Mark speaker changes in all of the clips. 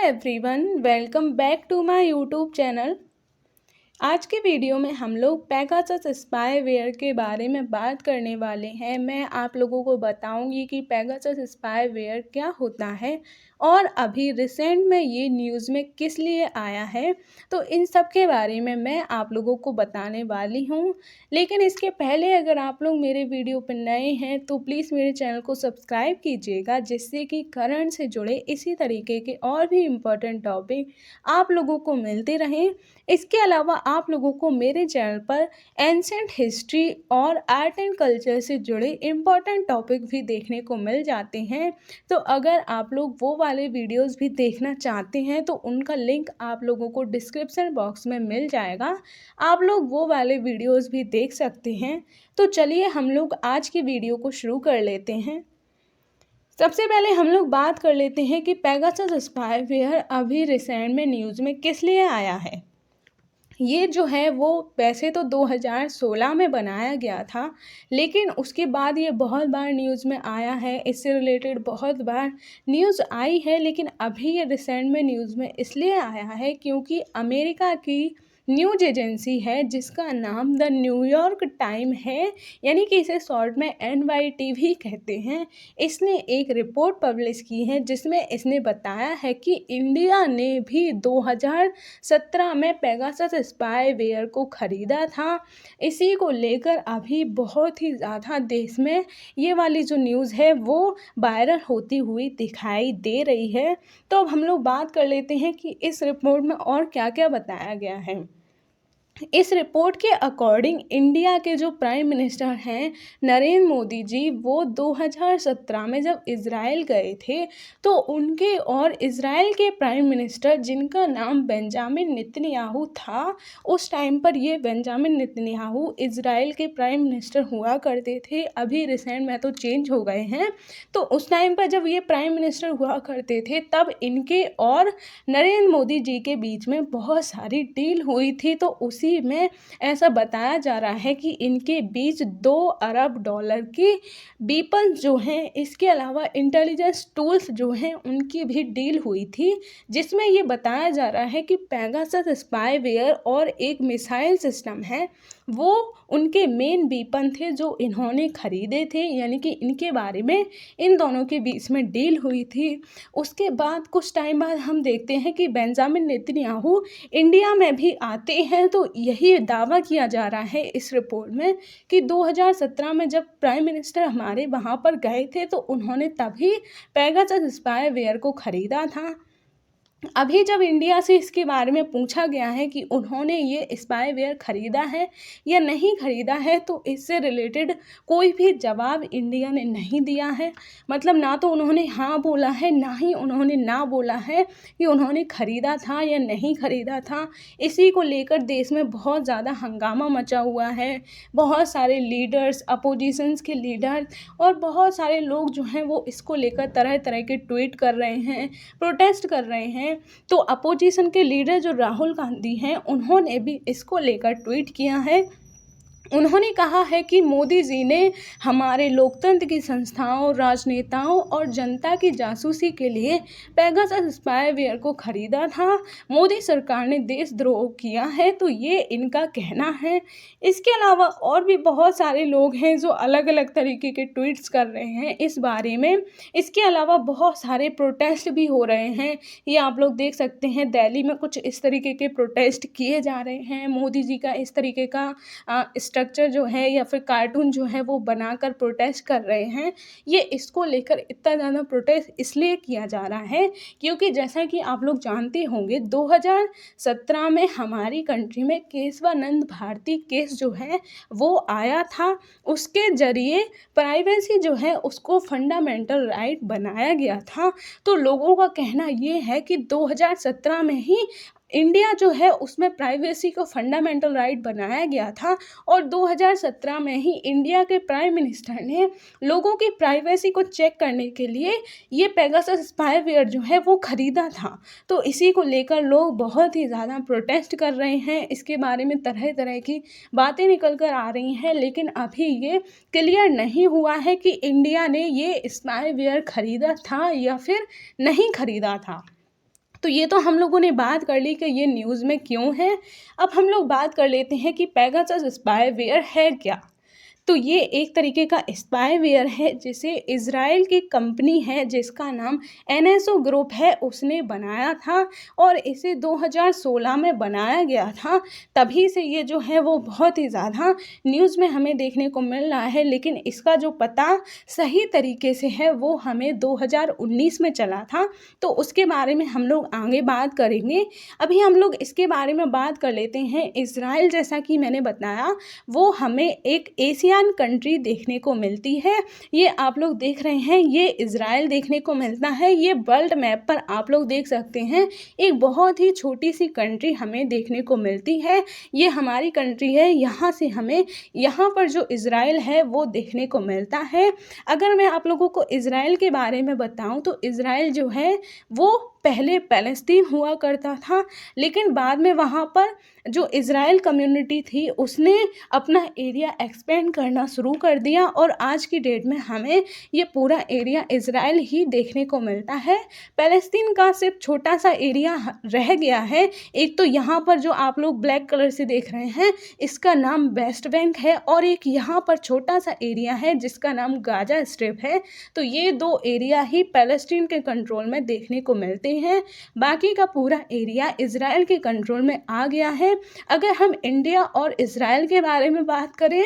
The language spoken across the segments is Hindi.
Speaker 1: Everyone, welcome back to my YouTube channel. आज के वीडियो में हम लोग पेगासस स्पाईवेयर के बारे में बात करने वाले हैं। मैं आप लोगों को बताऊंगी कि पेगासस स्पाईवेयर क्या होता है और अभी रिसेंट में ये न्यूज़ में किस लिए आया है, तो इन सब के बारे में मैं आप लोगों को बताने वाली हूँ। लेकिन इसके पहले अगर आप लोग मेरे वीडियो पर नए हैं तो प्लीज़ मेरे चैनल को सब्सक्राइब कीजिएगा, जिससे कि करंट से जुड़े इसी तरीके के और भी इम्पोर्टेंट टॉपिक आप लोगों को मिलते रहें। इसके अलावा आप लोगों को मेरे चैनल पर एंशिएंट हिस्ट्री और आर्ट एंड कल्चर से जुड़े इम्पॉर्टेंट टॉपिक भी देखने को मिल जाते हैं। तो अगर आप लोग वो वाले वीडियोस भी देखना चाहते हैं तो उनका लिंक आप लोगों को डिस्क्रिप्शन बॉक्स में मिल जाएगा, आप लोग वो वाले वीडियोस भी देख सकते हैं। तो चलिए हम लोग आज की वीडियो को शुरू कर लेते हैं। सबसे पहले हम लोग बात कर लेते हैं कि पेगासस स्पाईवेयर अभी रिसेंट में न्यूज़ में किस लिए आया है। ये जो है वो वैसे तो 2016 में बनाया गया था, लेकिन उसके बाद ये बहुत बार न्यूज़ में आया है, इससे रिलेटेड बहुत बार न्यूज़ आई है। लेकिन अभी ये रिसेंट में न्यूज़ में इसलिए आया है क्योंकि अमेरिका की न्यूज़ एजेंसी है जिसका नाम द न्यूयॉर्क टाइम है, यानी कि इसे शॉर्ट में NYT भी कहते हैं। इसने एक रिपोर्ट पब्लिश की है जिसमें इसने बताया है कि इंडिया ने भी 2017 में पेगासस स्पाईवेयर को ख़रीदा था। इसी को लेकर अभी बहुत ही ज़्यादा देश में ये वाली जो न्यूज़ है वो वायरल होती हुई दिखाई दे रही है। तो अब हम लोग बात कर लेते हैं कि इस रिपोर्ट में और क्या क्या बताया गया है। इस रिपोर्ट के अकॉर्डिंग इंडिया के जो प्राइम मिनिस्टर हैं नरेंद्र मोदी जी, वो 2017 में जब इज़राइल गए थे तो उनके और इज़राइल के प्राइम मिनिस्टर जिनका नाम बेंजामिन नेतन्याहू था, उस टाइम पर ये बेंजामिन नेतन्याहू इज़राइल के प्राइम मिनिस्टर हुआ करते थे। अभी रिसेंट में तो चेंज हो गए हैं। तो उस टाइम पर जब ये प्राइम मिनिस्टर हुआ करते थे तब इनके और नरेंद्र मोदी जी के बीच में बहुत सारी डील हुई थी। तो उसी में ऐसा बताया जा रहा है कि इनके बीच 2 अरब डॉलर की वेपन्स जो हैं, इसके अलावा इंटेलिजेंस टूल्स जो हैं उनकी भी डील हुई थी, जिसमें ये बताया जा रहा है कि पेगासस स्पाईवेयर और एक मिसाइल सिस्टम है, वो उनके मेन वेपन थे जो इन्होंने ख़रीदे थे, यानी कि इनके बारे में इन दोनों के बीच में डील हुई थी। उसके बाद कुछ टाइम बाद हम देखते हैं कि बेंजामिन नेतन्याहू इंडिया में भी आते हैं। तो यही दावा किया जा रहा है इस रिपोर्ट में कि 2017 में जब प्राइम मिनिस्टर हमारे वहाँ पर गए थे तो उन्होंने तभी पेगासस स्पाईवेयर को ख़रीदा था। अभी जब इंडिया से इसके बारे में पूछा गया है कि उन्होंने ये स्पाईवेयर ख़रीदा है या नहीं ख़रीदा है, तो इससे रिलेटेड कोई भी जवाब इंडिया ने नहीं दिया है। मतलब ना तो उन्होंने हाँ बोला है, ना ही उन्होंने ना बोला है कि उन्होंने ख़रीदा था या नहीं ख़रीदा था। इसी को लेकर देश में बहुत ज़्यादा हंगामा मचा हुआ है। बहुत सारे लीडर्स, अपोजिशंस के लीडर और बहुत सारे लोग जो हैं वो इसको लेकर तरह तरह के ट्वीट कर रहे हैं, प्रोटेस्ट कर रहे हैं। तो अपोजिशन के लीडर जो राहुल गांधी हैं, उन्होंने भी इसको लेकर ट्वीट किया है। उन्होंने कहा है कि मोदी जी ने हमारे लोकतंत्र की संस्थाओं, राजनेताओं और जनता की जासूसी के लिए पेगासस स्पाईवेयर को ख़रीदा था। मोदी सरकार ने देशद्रोह किया है, तो ये इनका कहना है। इसके अलावा और भी बहुत सारे लोग हैं जो अलग अलग तरीके के ट्वीट्स कर रहे हैं इस बारे में। इसके अलावा बहुत सारे प्रोटेस्ट भी हो रहे हैं, ये आप लोग देख सकते हैं। दिल्ली में कुछ इस तरीके के प्रोटेस्ट किए जा रहे हैं। मोदी जी का इस तरीके का स्ट्रक्चर जो है या फिर कार्टून जो है वो बनाकर प्रोटेस्ट कर रहे हैं। ये इसको लेकर इतना ज़्यादा प्रोटेस्ट इसलिए किया जा रहा है क्योंकि जैसा कि आप लोग जानते होंगे 2017 में हमारी कंट्री में केशवानंद भारती केस जो है वो आया था। उसके ज़रिए प्राइवेसी जो है उसको फंडामेंटल राइट बनाया गया था। तो लोगों का कहना ये है कि 2017 में ही इंडिया जो है उसमें प्राइवेसी को फंडामेंटल राइट बनाया गया था और 2017 में ही इंडिया के प्राइम मिनिस्टर ने लोगों की प्राइवेसी को चेक करने के लिए ये पेगासस स्पाईवेयर जो है वो ख़रीदा था। तो इसी को लेकर लोग बहुत ही ज़्यादा प्रोटेस्ट कर रहे हैं। इसके बारे में तरह तरह की बातें निकल कर आ रही हैं, लेकिन अभी ये क्लियर नहीं हुआ है कि इंडिया ने ये स्पाईवेयर ख़रीदा था या फिर नहीं ख़रीदा था। तो ये तो हम लोगों ने बात कर ली कि ये न्यूज़ में क्यों है। अब हम लोग बात कर लेते हैं कि पेगासस स्पाईवेयर है क्या। तो ये एक तरीके का स्पाईवेयर है जिसे इज़राइल की कंपनी है जिसका नाम एनएसओ ग्रुप है उसने बनाया था और इसे 2016 में बनाया गया था। तभी से ये जो है वो बहुत ही ज़्यादा न्यूज़ में हमें देखने को मिल रहा है, लेकिन इसका जो पता सही तरीके से है वो हमें 2019 में चला था। तो उसके बारे में हम लोग आगे बात करेंगे। अभी हम लोग इसके बारे में बात कर लेते हैं। इज़राइल, जैसा कि मैंने बताया, वो हमें एक एशियान कंट्री देखने को मिलती है। ये आप लोग देख रहे हैं, ये इज़राइल देखने को मिलता है। ये वर्ल्ड मैप पर आप लोग देख सकते हैं, एक बहुत ही छोटी सी कंट्री हमें देखने को मिलती है। ये हमारी कंट्री है, यहाँ से हमें यहाँ पर जो इज़राइल है वो देखने को मिलता है। अगर मैं आप लोगों को इज़राइल के बारे में बताऊं तो इज़राइल जो है वो पहले पैलेस्तीन हुआ करता था, लेकिन बाद में वहाँ पर जो इज़राइल कम्युनिटी थी उसने अपना एरिया एक्सपेंड करना शुरू कर दिया और आज की डेट में हमें ये पूरा एरिया इज़राइल ही देखने को मिलता है। पैलेस्तीन का सिर्फ छोटा सा एरिया रह गया है। एक तो यहाँ पर जो आप लोग ब्लैक कलर से देख रहे हैं इसका नाम वेस्ट बैंक है, और एक यहाँ पर छोटा सा एरिया है जिसका नाम गाजा स्ट्रिप है। तो ये दो एरिया ही पैलेस्टीन के कंट्रोल में देखने को मिलते हैं। बाकी का पूरा एरिया इज़राइल के कंट्रोल में आ गया है। अगर हम इंडिया और इज़राइल के बारे में बात करें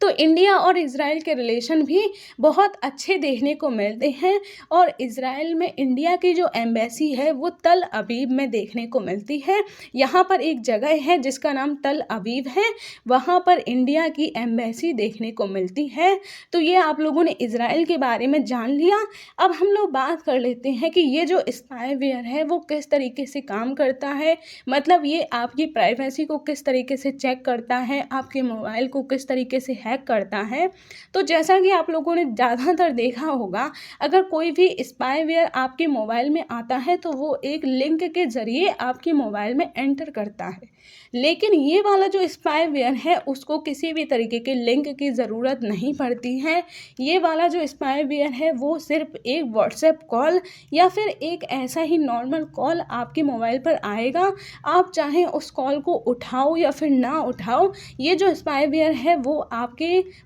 Speaker 1: तो इंडिया और इज़राइल के रिलेशन भी बहुत अच्छे देखने को मिलते हैं, और इज़राइल में इंडिया की जो एम्बेसी है वो तल अवीव में देखने को मिलती है। यहाँ पर एक जगह है जिसका नाम तल अवीव है, वहाँ पर इंडिया की एम्बेसी देखने को मिलती है। तो ये आप लोगों ने इज़राइल के बारे में जान लिया। अब हम लोग बात कर लेते हैं कि ये जो स्पाईवेयर है वो किस तरीके से काम करता है, मतलब ये आपकी प्राइवेसी को किस तरीके से चेक करता है, आपके मोबाइल को किस तरीके से हैक करता है। तो जैसा कि आप लोगों ने ज़्यादातर देखा होगा, अगर कोई भी स्पाईवेयर आपके मोबाइल में आता है तो वो एक लिंक के ज़रिए आपके मोबाइल में एंटर करता है, लेकिन ये वाला जो स्पाईवेयर है उसको किसी भी तरीके के लिंक की ज़रूरत नहीं पड़ती है। ये वाला जो स्पाईवेयर है वो सिर्फ एक व्हाट्सएप कॉल या फिर एक ऐसा ही नॉर्मल कॉल आपके मोबाइल पर आएगा। आप चाहें उस कॉल को उठाओ या फिर ना उठाओ, ये जो स्पाईवेयर है वो आपके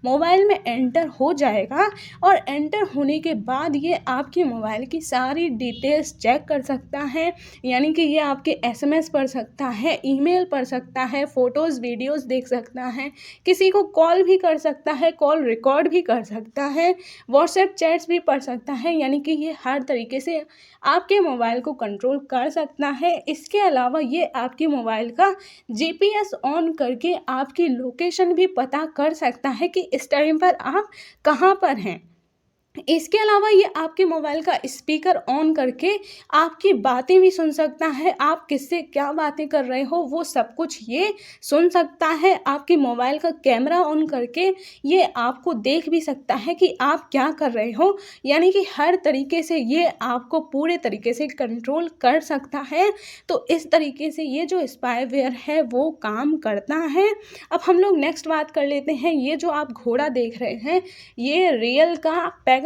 Speaker 1: मोबाइल में एंटर हो जाएगा, और एंटर होने के बाद ये आपके मोबाइल की सारी डिटेल्स चेक कर सकता है। यानी कि ये आपके एसएमएस पढ़ सकता है, ईमेल पढ़ सकता है, फ़ोटोज़ वीडियोज़ देख सकता है, किसी को कॉल भी कर सकता है, कॉल रिकॉर्ड भी कर सकता है, व्हाट्सएप चैट्स भी पढ़ सकता है। यानी कि ये हर तरीके से आपके मोबाइल को कंट्रोल कर सकता है। इसके अलावा ये आपके मोबाइल का जीपीएस ऑन करके आपकी लोकेशन भी पता कर सकता है कि इस टाइम पर आप कहाँ पर हैं। इसके अलावा ये आपके मोबाइल का स्पीकर ऑन करके आपकी बातें भी सुन सकता है, आप किससे क्या बातें कर रहे हो वो सब कुछ ये सुन सकता है। आपके मोबाइल का कैमरा ऑन करके ये आपको देख भी सकता है कि आप क्या कर रहे हो। यानी कि हर तरीके से ये आपको पूरे तरीके से कंट्रोल कर सकता है। तो इस तरीके से ये जो स्पाईवेयर है वो काम करता है। अब हम लोग नेक्स्ट बात कर लेते हैं। ये जो आप घोड़ा देख रहे हैं ये रियल का पेगासस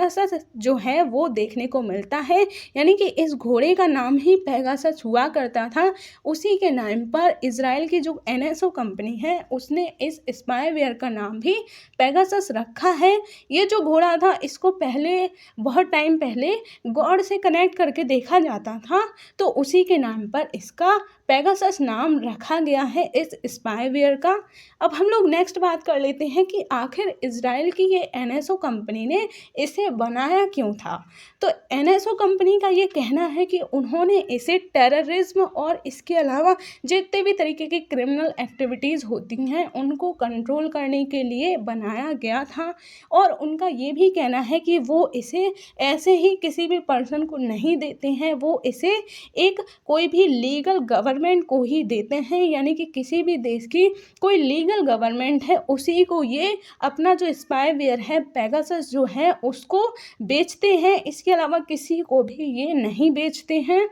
Speaker 1: जो है वो देखने को मिलता है। यानी कि इस घोड़े का नाम ही पेगासस हुआ करता था। उसी के नाम पर इज़राइल की जो एनएसओ कंपनी है उसने इस स्पाईवेयर का नाम भी पेगासस रखा है। ये जो घोड़ा था इसको पहले बहुत टाइम पहले गॉड से कनेक्ट करके देखा जाता था, तो उसी के नाम पर इसका पेगासस नाम रखा गया है इस स्पाईवेयर का। अब हम लोग नेक्स्ट बात कर लेते हैं कि आखिर इज़राइल की ये एनएसओ कंपनी ने इसे बनाया क्यों था। तो एनएसओ कंपनी का ये कहना है कि उन्होंने इसे टेररिज्म और इसके अलावा जितने भी तरीके की क्रिमिनल एक्टिविटीज़ होती हैं उनको कंट्रोल करने के लिए बनाया गया था, और उनका ये भी कहना है कि वो इसे ऐसे ही किसी भी पर्सन को नहीं देते हैं, वो इसे एक कोई भी लीगल गवर्नमेंट को ही देते हैं। यानी कि किसी भी देश की कोई लीगल गवर्नमेंट है उसी को ये अपना जो स्पाईवेयर है पेगासस जो है उसको बेचते हैं। इसके अलावा किसी को भी ये नहीं बेचते हैं।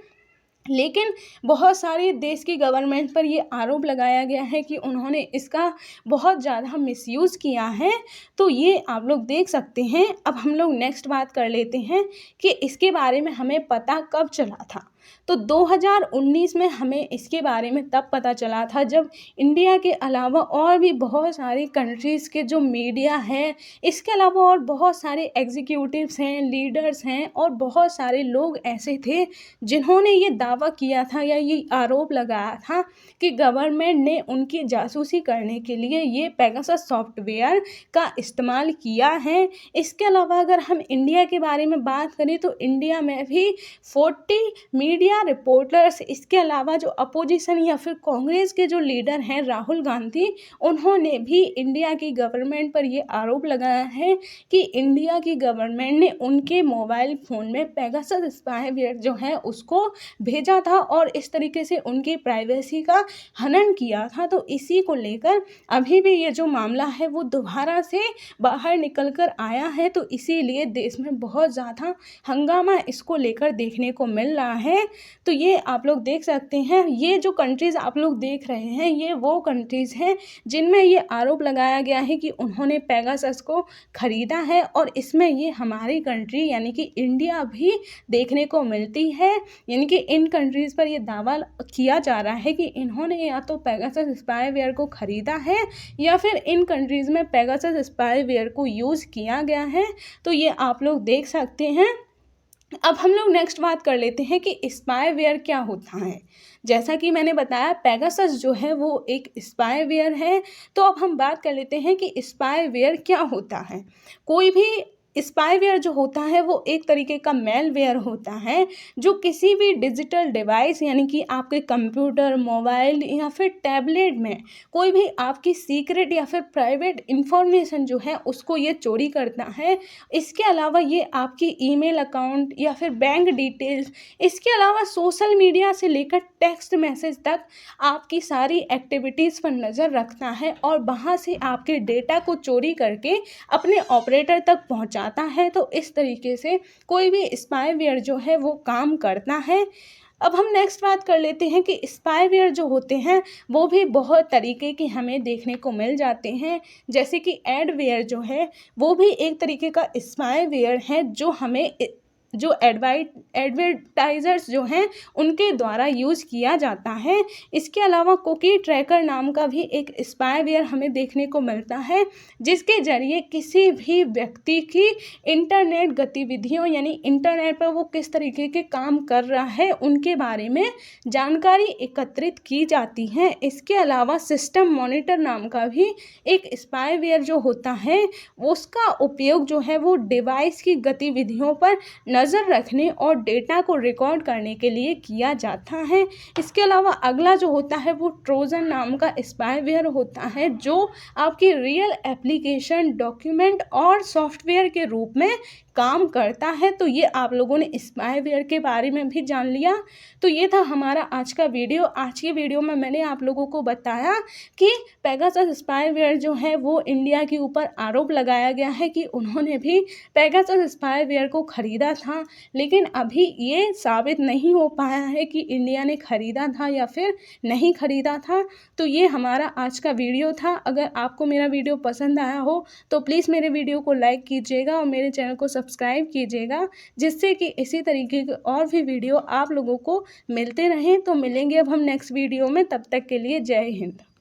Speaker 1: लेकिन बहुत सारे देश की गवर्नमेंट पर ये आरोप लगाया गया है कि उन्होंने इसका बहुत ज़्यादा मिसयूज़ किया है। तो ये आप लोग देख सकते हैं। अब हम लोग नेक्स्ट बात कर लेते हैं कि इसके बारे में हमें पता कब चला था। तो 2019 में हमें इसके बारे में तब पता चला था जब इंडिया के अलावा और भी बहुत सारी कंट्रीज़ के जो मीडिया है, इसके अलावा और बहुत सारे एग्जीक्यूटिव्स हैं, लीडर्स हैं और बहुत सारे लोग ऐसे थे जिन्होंने ये दावा किया था या ये आरोप लगाया था कि गवर्नमेंट ने उनकी जासूसी करने के लिए ये पेगासस सॉफ्टवेयर का इस्तेमाल किया है। इसके अलावा अगर हम इंडिया के बारे में बात करें तो इंडिया में भी 40 मीडिया रिपोर्टर्स, इसके अलावा जो अपोजिशन या फिर कांग्रेस के जो लीडर हैं राहुल गांधी, उन्होंने भी इंडिया की गवर्नमेंट पर ये आरोप लगाया है कि इंडिया की गवर्नमेंट ने उनके मोबाइल फ़ोन में पेगासस स्पाईवेयर जो है उसको भेजा था और इस तरीके से उनकी प्राइवेसी का हनन किया था। तो इसी को लेकर अभी भी ये जो मामला है वो दोबारा से बाहर निकल कर आया है, तो इसीलिए देश में बहुत ज़्यादा हंगामा इसको लेकर देखने को मिल रहा है। तो ये आप लोग देख सकते हैं, ये जो कंट्रीज़ आप लोग देख रहे हैं ये वो कंट्रीज़ हैं जिनमें ये आरोप लगाया गया है कि उन्होंने पेगासस को ख़रीदा है और इसमें ये हमारी कंट्री यानी कि इंडिया भी देखने को मिलती है। यानी कि इन कंट्रीज़ पर ये दावा किया जा रहा है कि इन्होंने या तो पेगासस स्पाईवेयर को ख़रीदा है या फिर इन कंट्रीज़ में पेगासस स्पाईवेयर को यूज़ किया गया है। तो ये आप लोग देख सकते हैं। अब हम लोग नेक्स्ट बात कर लेते हैं कि स्पाईवेयर क्या होता है। जैसा कि मैंने बताया पेगासस जो है वो एक स्पाईवेयर है। तो अब हम बात कर लेते हैं कि स्पाईवेयर क्या होता है। कोई भी स्पाईवेयर जो होता है वो एक तरीके का मेलवेयर होता है जो किसी भी डिजिटल डिवाइस यानी कि आपके कंप्यूटर, मोबाइल या फिर टैबलेट में कोई भी आपकी सीक्रेट या फिर प्राइवेट इंफॉर्मेशन जो है उसको ये चोरी करता है। इसके अलावा ये आपकी ईमेल अकाउंट या फिर बैंक डिटेल्स, इसके अलावा सोशल मीडिया से लेकर टेक्स्ट मैसेज तक आपकी सारी एक्टिविटीज़ पर नज़र रखता है और वहाँ से आपके डेटा को चोरी करके अपने ऑपरेटर तक पहुँचाता है। तो इस तरीके से कोई भी स्पाईवेयर जो है वो काम करता है। अब हम नेक्स्ट बात कर लेते हैं कि स्पाईवेयर जो होते हैं वो भी बहुत तरीके के हमें देखने को मिल जाते हैं। जैसे कि एडवेयर जो है वो भी एक तरीके का स्पाईवेयर है जो हमें जो एडवर्टाइज़र्स जो हैं उनके द्वारा यूज़ किया जाता है। इसके अलावा कुकी ट्रैकर नाम का भी एक स्पाईवेयर हमें देखने को मिलता है जिसके ज़रिए किसी भी व्यक्ति की इंटरनेट गतिविधियों यानी इंटरनेट पर वो किस तरीके के काम कर रहा है उनके बारे में जानकारी एकत्रित की जाती है। इसके अलावा सिस्टम मॉनिटर नाम का भी एक स्पाईवेयर जो होता है उसका उपयोग जो है वो डिवाइस की गतिविधियों पर नज़र रखने और डेटा को रिकॉर्ड करने के लिए किया जाता है। इसके अलावा अगला जो होता है वो ट्रोजन नाम का स्पाईवेयर होता है जो आपकी रियल एप्लीकेशन, डॉक्यूमेंट और सॉफ्टवेयर के रूप में काम करता है। तो ये आप लोगों ने स्पाईवेयर के बारे में भी जान लिया। तो ये था हमारा आज का वीडियो। आज की वीडियो में मैंने आप लोगों को बताया कि पेगासस स्पाईवेयर जो है वो इंडिया के ऊपर आरोप लगाया गया है कि उन्होंने भी पेगासस स्पाईवेयर को ख़रीदा था, लेकिन अभी ये साबित नहीं हो पाया है कि इंडिया ने ख़रीदा था या फिर नहीं ख़रीदा था। तो ये हमारा आज का वीडियो था। अगर आपको मेरा वीडियो पसंद आया हो तो प्लीज़ मेरे वीडियो को लाइक कीजिएगा और मेरे चैनल को सब्सक्राइब कीजिएगा जिससे कि इसी तरीके के और भी वीडियो आप लोगों को मिलते रहें। तो मिलेंगे अब हम नेक्स्ट वीडियो में, तब तक के लिए जय हिंद।